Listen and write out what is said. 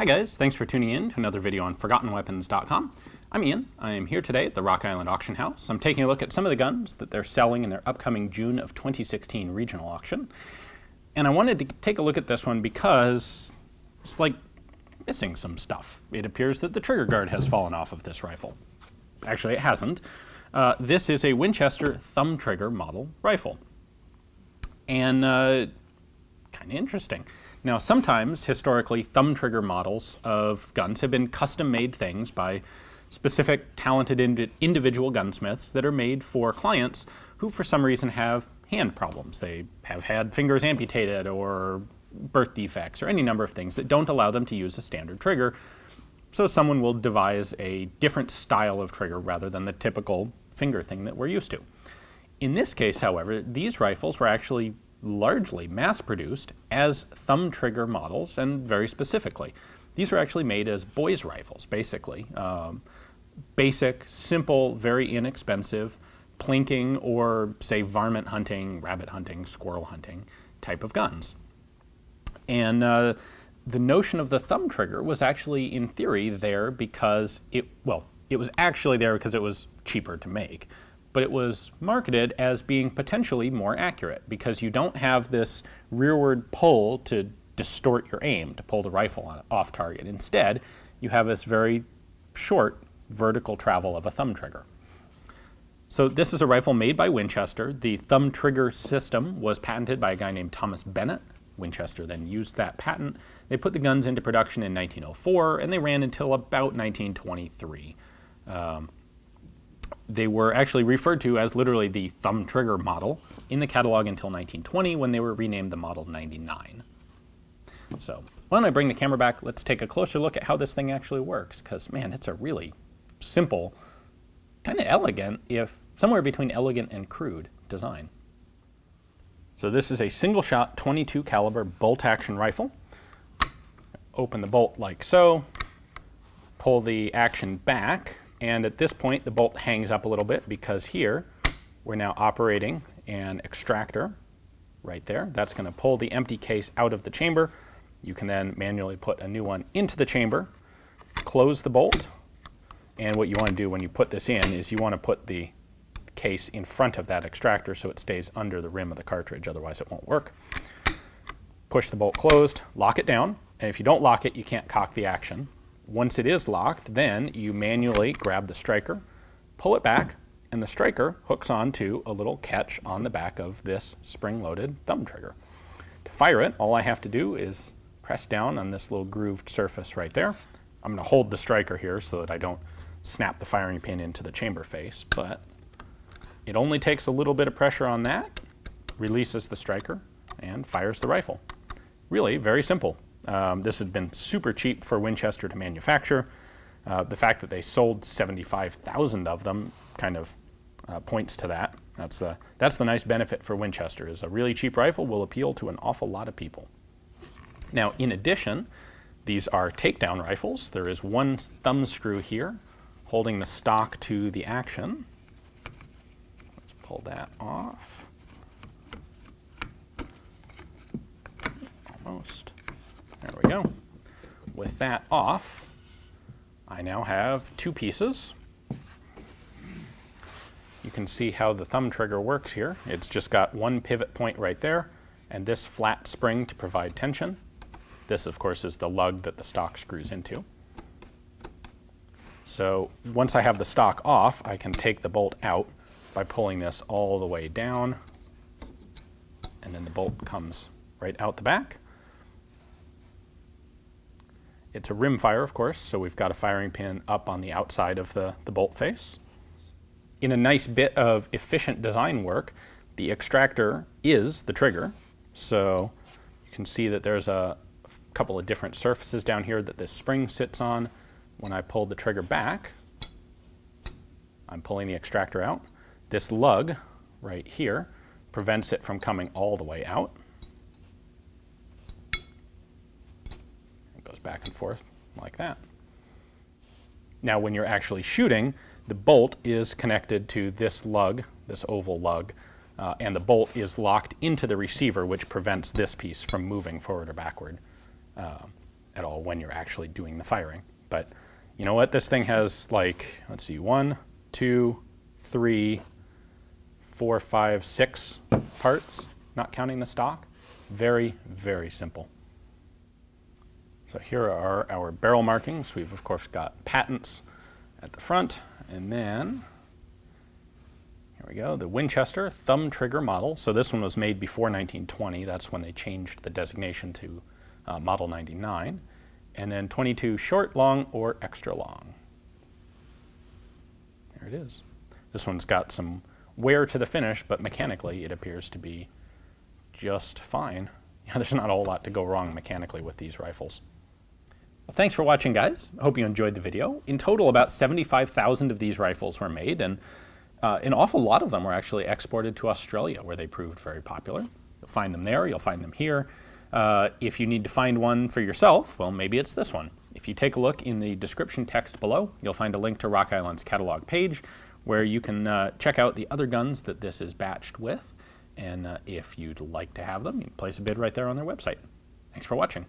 Hi guys, thanks for tuning in to another video on ForgottenWeapons.com. I'm Ian. I am here today at the Rock Island Auction House. I'm taking a look at some of the guns that they're selling in their upcoming June of 2016 regional auction. And I wanted to take a look at this one because it's like missing some stuff. It appears that the trigger guard has fallen off of this rifle. Actually, it hasn't. This is a Winchester Thumb Trigger model rifle. And kind of interesting. Now, sometimes, historically, thumb trigger models of guns have been custom-made things by specific, talented individual gunsmiths that are made for clients who, for some reason, have hand problems. They have had fingers amputated or birth defects or any number of things that don't allow them to use a standard trigger. So someone will devise a different style of trigger rather than the typical finger thing that we're used to. In this case, however, these rifles were actually largely mass-produced as thumb trigger models, and very specifically. These were actually made as boys' rifles, basically. Basic, simple, very inexpensive, plinking or, say, varmint hunting, rabbit hunting, squirrel hunting type of guns. And the notion of the thumb trigger was actually, in theory, there because it was actually there because it was cheaper to make. But it was marketed as being potentially more accurate because you don't have this rearward pull to distort your aim, to pull the rifle off target. Instead, you have this very short vertical travel of a thumb trigger. So this is a rifle made by Winchester. The thumb trigger system was patented by a guy named Thomas Bennett. Winchester then used that patent. They put the guns into production in 1904, and they ran until about 1923. They were actually referred to as literally the thumb trigger model in the catalog until 1920 when they were renamed the Model 99. So why don't I bring the camera back, let's take a closer look at how this thing actually works, because man, it's a really simple, kind of elegant, if somewhere between elegant and crude design. So this is a single shot 22 caliber bolt action rifle. Open the bolt like so, pull the action back, and at this point, the bolt hangs up a little bit because here we're now operating an extractor right there. That's going to pull the empty case out of the chamber. You can then manually put a new one into the chamber, close the bolt, and what you want to do when you put this in is you want to put the case in front of that extractor so it stays under the rim of the cartridge, otherwise it won't work. Push the bolt closed, lock it down, and if you don't lock it, you can't cock the action. Once it is locked, then you manually grab the striker, pull it back, and the striker hooks onto a little catch on the back of this spring-loaded thumb trigger. To fire it, all I have to do is press down on this little grooved surface right there. I'm going to hold the striker here so that I don't snap the firing pin into the chamber face, but it only takes a little bit of pressure on that, releases the striker, and fires the rifle. Really, very simple. This has been super cheap for Winchester to manufacture. The fact that they sold 75,000 of them kind of points to that. That's the nice benefit for Winchester, is a really cheap rifle will appeal to an awful lot of people. Now, in addition, these are takedown rifles. There is one thumb screw here holding the stock to the action. Let's pull that off. Almost. There we go. With that off, I now have two pieces. You can see how the thumb trigger works here. It's just got one pivot point right there, and this flat spring to provide tension. This, of course, is the lug that the stock screws into. So once I have the stock off, I can take the bolt out by pulling this all the way down, and then the bolt comes right out the back. It's a rimfire, of course, so we've got a firing pin up on the outside of the bolt face. In a nice bit of efficient design work, the extractor is the trigger. So you can see that there's a couple of different surfaces down here that this spring sits on. When I pull the trigger back, I'm pulling the extractor out. This lug right here prevents it from coming all the way out. Back and forth like that. Now when you're actually shooting, the bolt is connected to this lug, this oval lug, and the bolt is locked into the receiver, which prevents this piece from moving forward or backward. at all when you're actually doing the firing. But you know what? This thing has like, let's see, 1, 2, 3, 4, 5, 6 parts, not counting the stock. Very, very simple. So here are our barrel markings. We've of course got patents at the front, and then here we go, the Winchester Thumb Trigger model. So this one was made before 1920. That's when they changed the designation to Model 99. And then 22 short, long, or extra long. There it is. This one's got some wear to the finish, but mechanically it appears to be just fine. Yeah, there's not a whole lot to go wrong mechanically with these rifles. Well, thanks for watching, guys. I hope you enjoyed the video. In total, about 75,000 of these rifles were made, and an awful lot of them were actually exported to Australia, where they proved very popular. You'll find them there, you'll find them here. If you need to find one for yourself, well, maybe it's this one. If you take a look in the description text below, you'll find a link to Rock Island's catalog page, where you can check out the other guns that this is batched with. And if you'd like to have them, you can place a bid right there on their website. Thanks for watching.